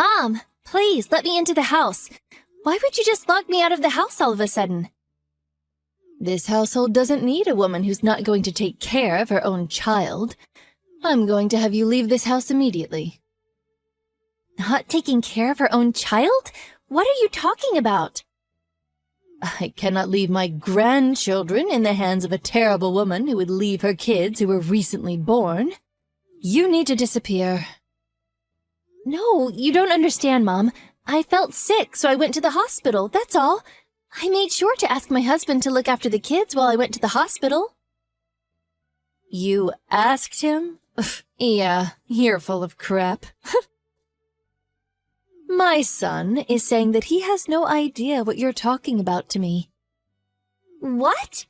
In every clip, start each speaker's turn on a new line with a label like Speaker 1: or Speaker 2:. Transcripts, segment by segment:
Speaker 1: Mom, please let me into the house. Why would you just lock me out of the house all of a sudden? This household doesn't need a woman who's not going to take care of her own child. I'm going to have you leave this house immediately. Not taking care of her own child? What are you talking about? I cannot leave my grandchildren in the hands of a terrible woman who would leave her kids who were recently born. You need to disappear. No, you don't understand, Mom. I felt sick, so I went to the hospital, that's all. I made sure to ask my husband to look after the kids while I went to the hospital. You asked him? Yeah, you're full of crap. My son is saying that he has no idea what you're talking about to me. What?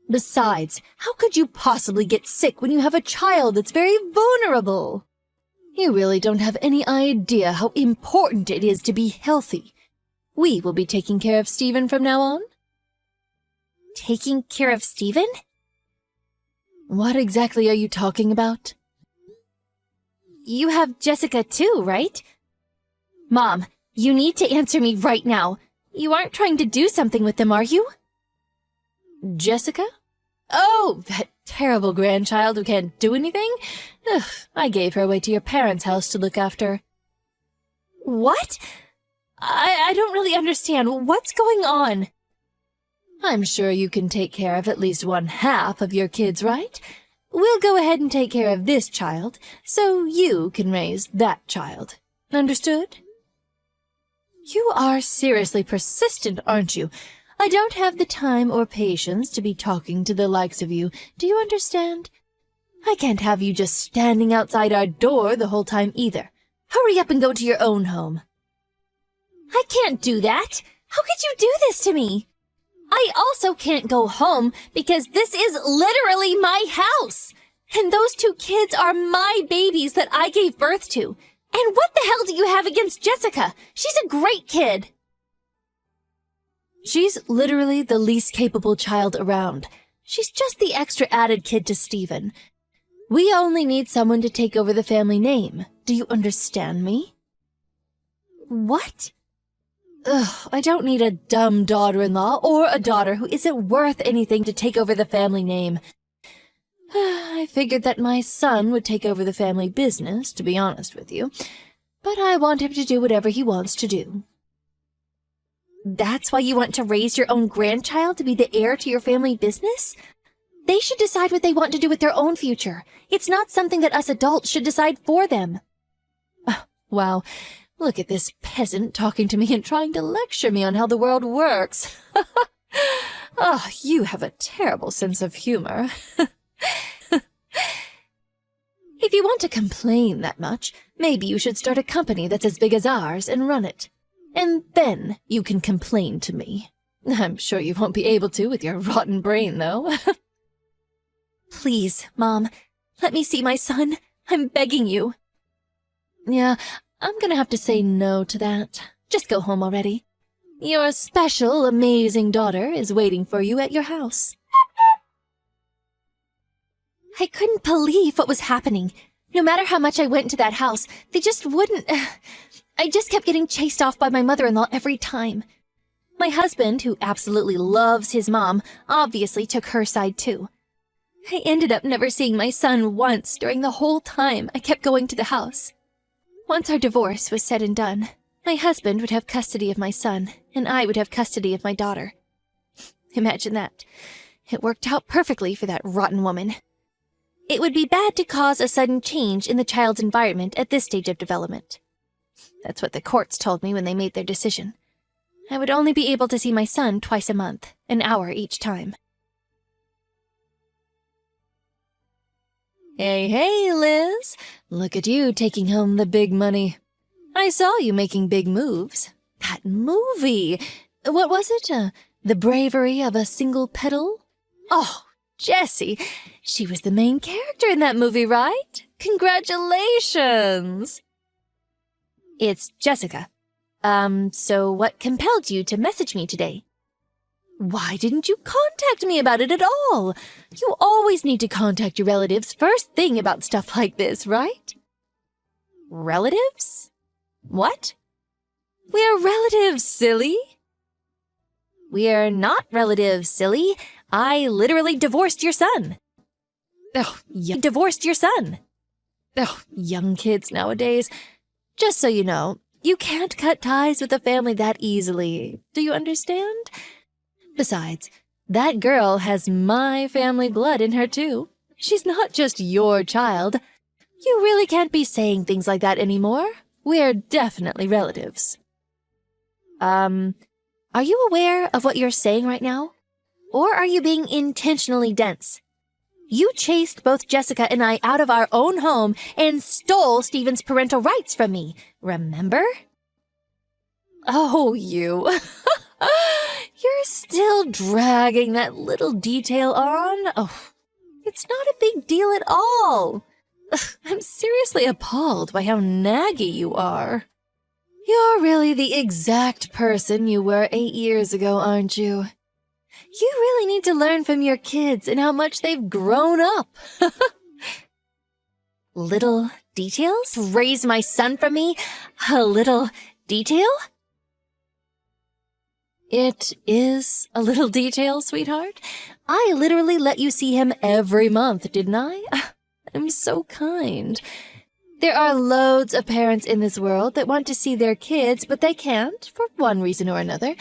Speaker 1: Besides, how could you possibly get sick when you have a child that's very vulnerable? You really don't have any idea how important it is to be healthy. We will be taking care of Stephen from now on. Taking care of Stephen? What exactly are you talking about? You have Jessica too, right? Mom, you need to answer me right now. You aren't trying to do something with them, are you? Jessica? Oh, that terrible grandchild who can't do anything? Ugh, I gave her away to your parents' house to look after. What? I don't really understand. What's going on? I'm sure you can take care of at least one half of your kids, right? We'll go ahead and take care of this child, so you can raise that child. Understood? You are seriously persistent, aren't you? I don't have the time or patience to be talking to the likes of you. Do you understand? I can't have you just standing outside our door the whole time either. Hurry up and go to your own home. I can't do that. How could you do this to me? I also can't go home because this is literally my house. And those two kids are my babies that I gave birth to. And what the hell do you have against Jessica? She's a great kid. She's literally the least capable child around. She's just the extra added kid to Stephen. We only need someone to take over the family name. Do you understand me? What? Ugh, I don't need a dumb daughter-in-law or a daughter who isn't worth anything to take over the family name. I figured that my son would take over the family business, to be honest with you. But I want him to do whatever he wants to do. That's why you want to raise your own grandchild to be the heir to your family business? They should decide what they want to do with their own future. It's not something that us adults should decide for them. Wow, look at this peasant talking to me and trying to lecture me on how the world works. Oh, you have a terrible sense of humor. If you want to complain that much, maybe you should start a company that's as big as ours and run it. And then you can complain to me. I'm sure you won't be able to with your rotten brain, though. Please, Mom, let me see my son. I'm begging you. Yeah, I'm gonna have to say no to that. Just go home already. Your special, amazing daughter is waiting for you at your house. I couldn't believe what was happening. No matter how much I went into that house, they just wouldn't... I just kept getting chased off by my mother-in-law every time. My husband, who absolutely loves his mom, obviously took her side too. I ended up never seeing my son once during the whole time I kept going to the house. Once our divorce was said and done, my husband would have custody of my son, and I would have custody of my daughter. Imagine that. It worked out perfectly for that rotten woman. It would be bad to cause a sudden change in the child's environment at this stage of development. That's what the courts told me when they made their decision. I would only be able to see my son twice a month, an hour each time. Hey, Liz. Look at you taking home the big money. I saw you making big moves. That movie! What was it? The Bravery of a Single Petal? Oh, Jessie, she was the main character in that movie, right? Congratulations! It's Jessica. So what compelled you to message me today? Why didn't you contact me about it at all? You always need to contact your relatives first thing about stuff like this, right? Relatives? What? We're relatives, silly. We're not relatives, silly. I literally divorced your son. Oh, you divorced your son. Oh, young kids nowadays. Just so you know, you can't cut ties with a family that easily. Do you understand? Besides, that girl has my family blood in her too. She's not just your child. You really can't be saying things like that anymore. We're definitely relatives. Are you aware of what you're saying right now? Or are you being intentionally dense? You chased both Jessica and I out of our own home and stole Stephen's parental rights from me, remember? Oh, you. You're still dragging that little detail on? Oh, it's not a big deal at all. I'm seriously appalled by how naggy you are. You're really the exact person you were 8 years ago, aren't you? You really need to learn from your kids and how much they've grown up. Little details? Raise my son from me? A little detail? It is a little detail, sweetheart. I literally let you see him every month, didn't I? I'm so kind. There are loads of parents in this world that want to see their kids, but they can't, for one reason or another.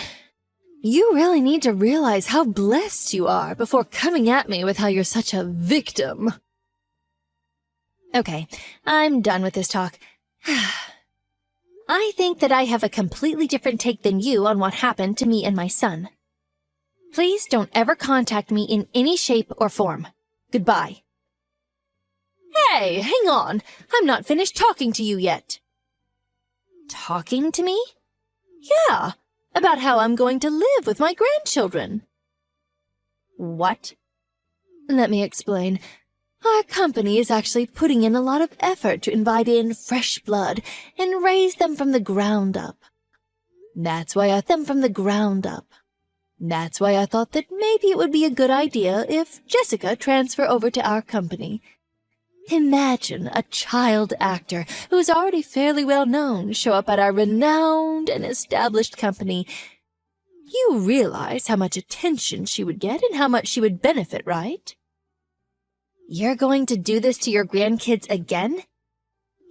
Speaker 1: You really need to realize how blessed you are before coming at me with how you're such a victim. Okay, I'm done with this talk. I think that I have a completely different take than you on what happened to me and my son. Please don't ever contact me in any shape or form. Goodbye. Hey, hang on. I'm not finished talking to you yet. Talking to me? Yeah, about how I'm going to live with my grandchildren. What? Let me explain. Our company is actually putting in a lot of effort to invite in fresh blood and raise them from the ground up. That's why I thought that maybe it would be a good idea if Jessica transfer over to our company. Imagine a child actor who's already fairly well known show up at our renowned and established company. You realize how much attention she would get and how much she would benefit, right? You're going to do this to your grandkids again?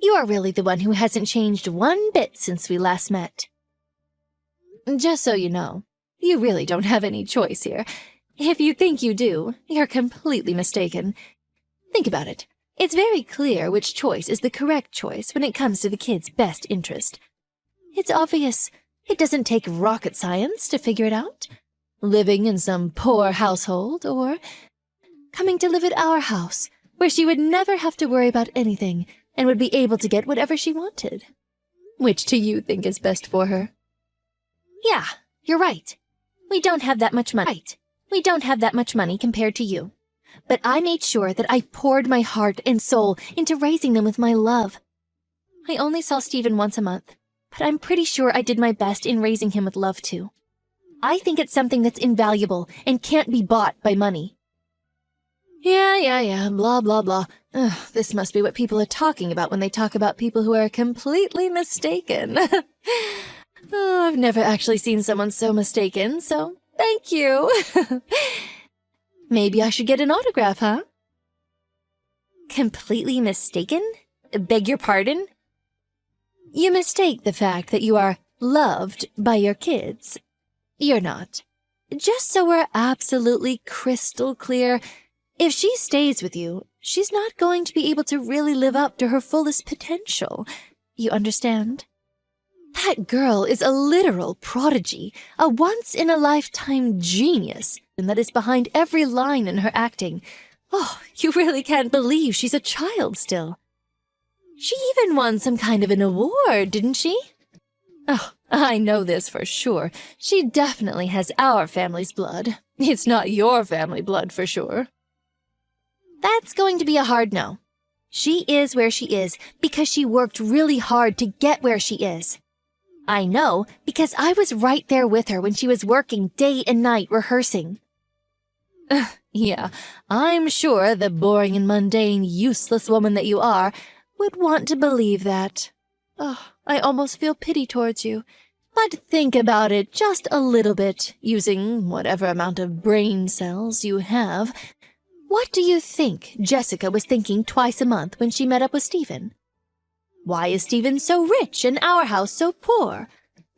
Speaker 1: You are really the one who hasn't changed one bit since we last met. Just so you know, you really don't have any choice here. If you think you do, you're completely mistaken. Think about it. It's very clear which choice is the correct choice when it comes to the kid's best interest. It's obvious. It doesn't take rocket science to figure it out. Living in some poor household, or coming to live at our house, where she would never have to worry about anything and would be able to get whatever she wanted. Which do you think is best for her? Yeah, you're right. We don't have that much money. Compared to you. But I made sure that I poured my heart and soul into raising them with my love. I only saw Stephen once a month, but I'm pretty sure I did my best in raising him with love too. I think it's something that's invaluable and can't be bought by money. Yeah, blah, blah, blah. Ugh, this must be what people are talking about when they talk about people who are completely mistaken. Oh, I've never actually seen someone so mistaken, so thank you. Maybe I should get an autograph, huh? Completely mistaken? Beg your pardon? You mistake the fact that you are loved by your kids. You're not. Just so we're absolutely crystal clear, if she stays with you, she's not going to be able to really live up to her fullest potential. You understand? That girl is a literal prodigy, a once-in-a-lifetime genius, and that is behind every line in her acting. Oh, you really can't believe she's a child still. She even won some kind of an award, didn't she? Oh, I know this for sure. She definitely has our family's blood. It's not your family blood for sure. That's going to be a hard no. She is where she is because she worked really hard to get where she is. I know because I was right there with her when she was working day and night rehearsing. Yeah, I'm sure the boring and mundane, useless woman that you are would want to believe that. Oh, I almost feel pity towards you. But think about it just a little bit, using whatever amount of brain cells you have. What do you think Jessica was thinking twice a month when she met up with Stephen? Why is Stephen so rich and our house so poor?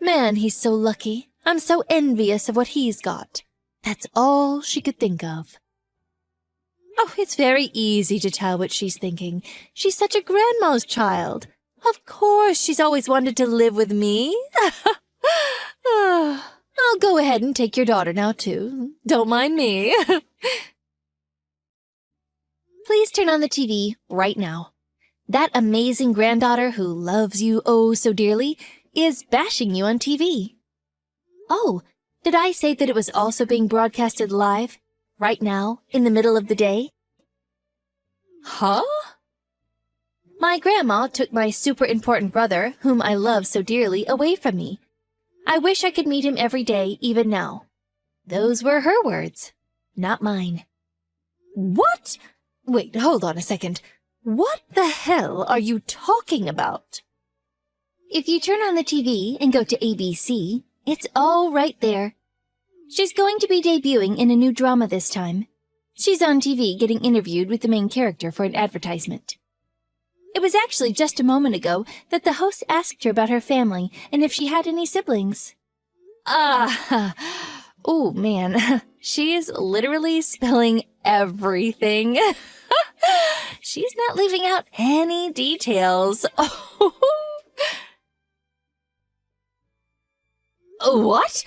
Speaker 1: Man, he's so lucky. I'm so envious of what he's got. That's all she could think of. Oh, it's very easy to tell what she's thinking. She's such a grandma's child. Of course, she's always wanted to live with me. I'll go ahead and take your daughter now, too. Don't mind me. Please turn on the TV right now. That amazing granddaughter who loves you oh so dearly is bashing you on TV. Oh, did I say that it was also being broadcasted live, right now, in the middle of the day? Huh? My grandma took my super important brother, whom I love so dearly, away from me. I wish I could meet him every day, even now. Those were her words, not mine. What? Wait, hold on a second. What the hell are you talking about? If you turn on the TV and go to ABC, it's all right there. She's going to be debuting in a new drama this time. She's on TV getting interviewed with the main character for an advertisement. It was actually just a moment ago that the host asked her about her family and if she had any siblings. Oh man, she is literally spilling everything. She's not leaving out any details. What?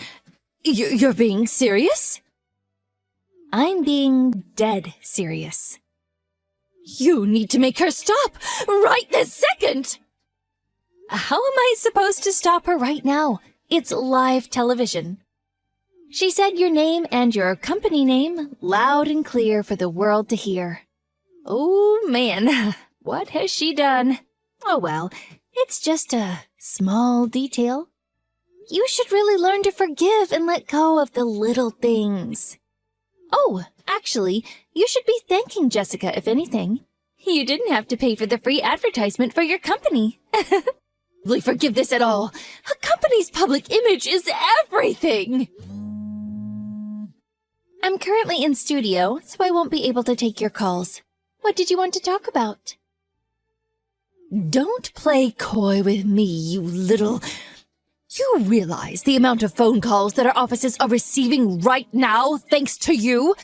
Speaker 1: You're being serious? I'm being dead serious. You need to make her stop right this second! How am I supposed to stop her right now? It's live television. She said your name and your company name loud and clear for the world to hear. Oh man, what has she done? Oh well, it's just a small detail. You should really learn to forgive and let go of the little things. Oh, actually, you should be thanking Jessica, if anything. You didn't have to pay for the free advertisement for your company. Really forgive this at all. A company's public image is everything. I'm currently in studio, so I won't be able to take your calls. What did you want to talk about? Don't play coy with me, you little... You realize the amount of phone calls that our offices are receiving right now, thanks to you?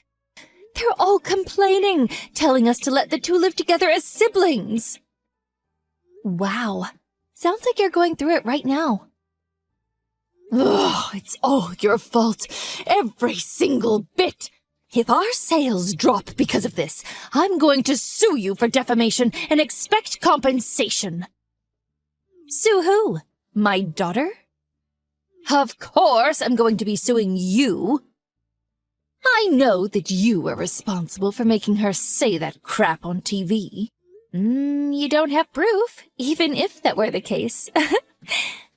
Speaker 1: They're all complaining, telling us to let the two live together as siblings. Wow. Sounds like you're going through it right now. Ugh, it's all your fault. Every single bit. If our sales drop because of this, I'm going to sue you for defamation and expect compensation. Sue who? My daughter? Of course I'm going to be suing you. I know that you are responsible for making her say that crap on TV. You don't have proof, even if that were the case.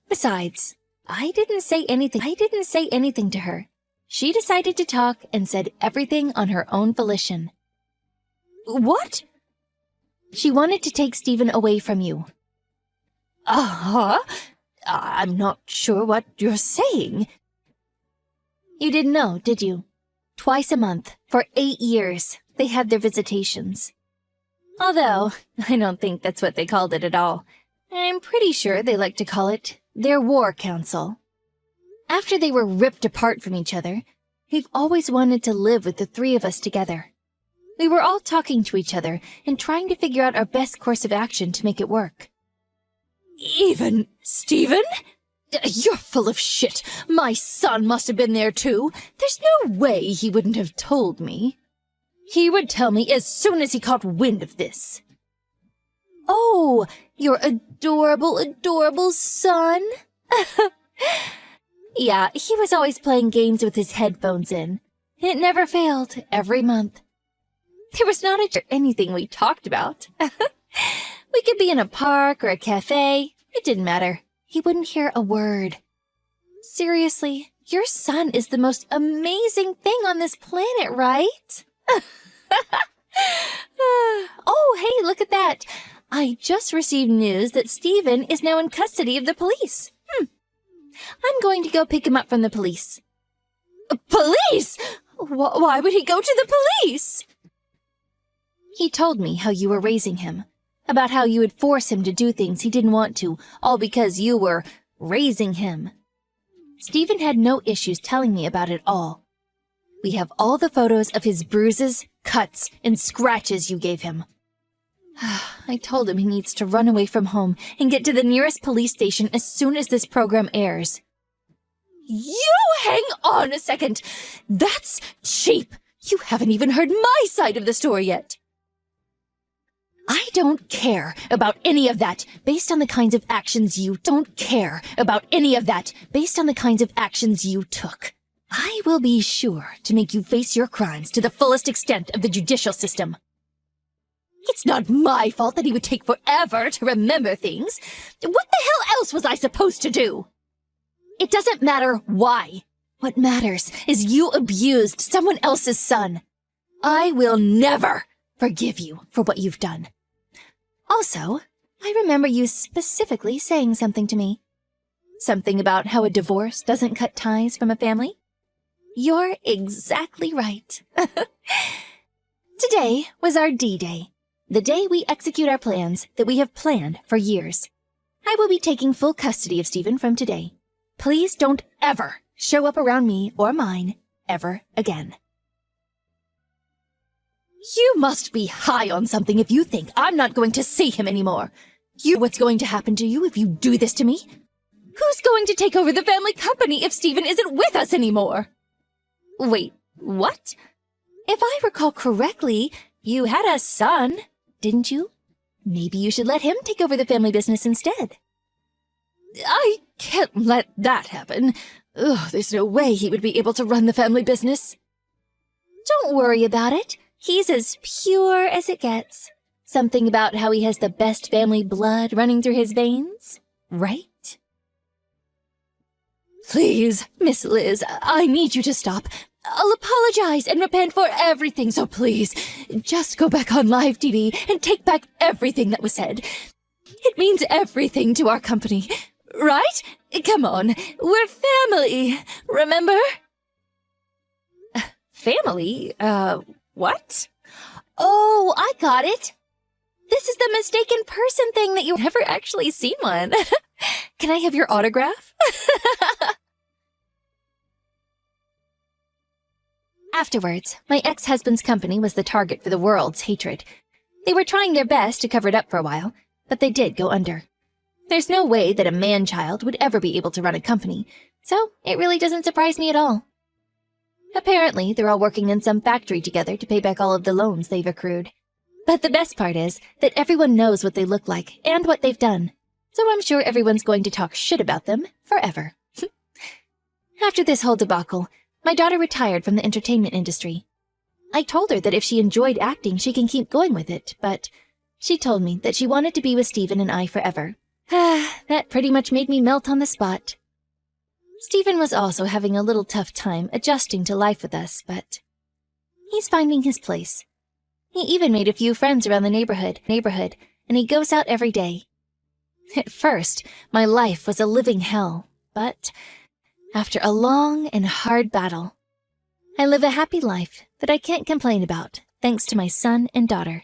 Speaker 1: Besides, I didn't say anything to her. She decided to talk and said everything on her own volition. What? She wanted to take Stephen away from you. Uh-huh. I'm not sure what you're saying. You didn't know, did you? Twice a month, for 8 years, they had their visitations. Although, I don't think that's what they called it at all. I'm pretty sure they like to call it their war council. After they were ripped apart from each other, we've always wanted to live with the three of us together. We were all talking to each other and trying to figure out our best course of action to make it work. Even Stephen? You're full of shit. My son must have been there too. There's no way he wouldn't have told me. He would tell me as soon as he caught wind of this. Oh, your adorable, adorable son? Yeah, he was always playing games with his headphones in. It never failed, every month. There was not anything we talked about. We could be in a park or a cafe. It didn't matter. He wouldn't hear a word. Seriously, your son is the most amazing thing on this planet, right? Oh, hey, look at that. I just received news that Stephen is now in custody of the police. I'm going to go pick him up from the police. Police? Why would he go to the police? He told me how you were raising him, about how you would force him to do things he didn't want to, all because you were raising him. Stephen had no issues telling me about it all. We have all the photos of his bruises, cuts, and scratches you gave him. I told him he needs to run away from home and get to the nearest police station as soon as this program airs. You hang on a second! That's cheap! You haven't even heard my side of the story yet. I don't care about any of that based on the kinds of actions you took. I will be sure to make you face your crimes to the fullest extent of the judicial system. It's not my fault that he would take forever to remember things. What the hell else was I supposed to do? It doesn't matter why. What matters is you abused someone else's son. I will never forgive you for what you've done. Also, I remember you specifically saying something to me. Something about how a divorce doesn't cut ties from a family. You're exactly right. Today was our D-Day, the day we execute our plans that we have planned for years. I will be taking full custody of Stephen from today. Please don't ever show up around me or mine ever again. You must be high on something if you think I'm not going to see him anymore. You know what's going to happen to you if you do this to me? Who's going to take over the family company if Stephen isn't with us anymore? Wait, what? If I recall correctly, you had a son, didn't you? Maybe you should let him take over the family business instead. I can't let that happen. Ugh, there's no way he would be able to run the family business. Don't worry about it. He's as pure as it gets. Something about how he has the best family blood running through his veins, right? Please, Miss Liz, I need you to stop. I'll apologize and repent for everything, so please, just go back on live TV and take back everything that was said. It means everything to our company, right? Come on, we're family, remember? Family? What? Oh, I got it. This is the mistaken person thing that you've never actually seen one. Can I have your autograph? Afterwards, my ex-husband's company was the target for the world's hatred. They were trying their best to cover it up for a while, but they did go under. There's no way that a man-child would ever be able to run a company, so it really doesn't surprise me at all. Apparently, they're all working in some factory together to pay back all of the loans they've accrued. But the best part is that everyone knows what they look like and what they've done, so I'm sure everyone's going to talk shit about them forever. After this whole debacle, my daughter retired from the entertainment industry. I told her that if she enjoyed acting, she can keep going with it, but she told me that she wanted to be with Stephen and I forever. That pretty much made me melt on the spot. Stephen was also having a little tough time adjusting to life with us, but he's finding his place. He even made a few friends around the neighborhood, and he goes out every day. At first, my life was a living hell, but after a long and hard battle, I live a happy life that I can't complain about, thanks to my son and daughter.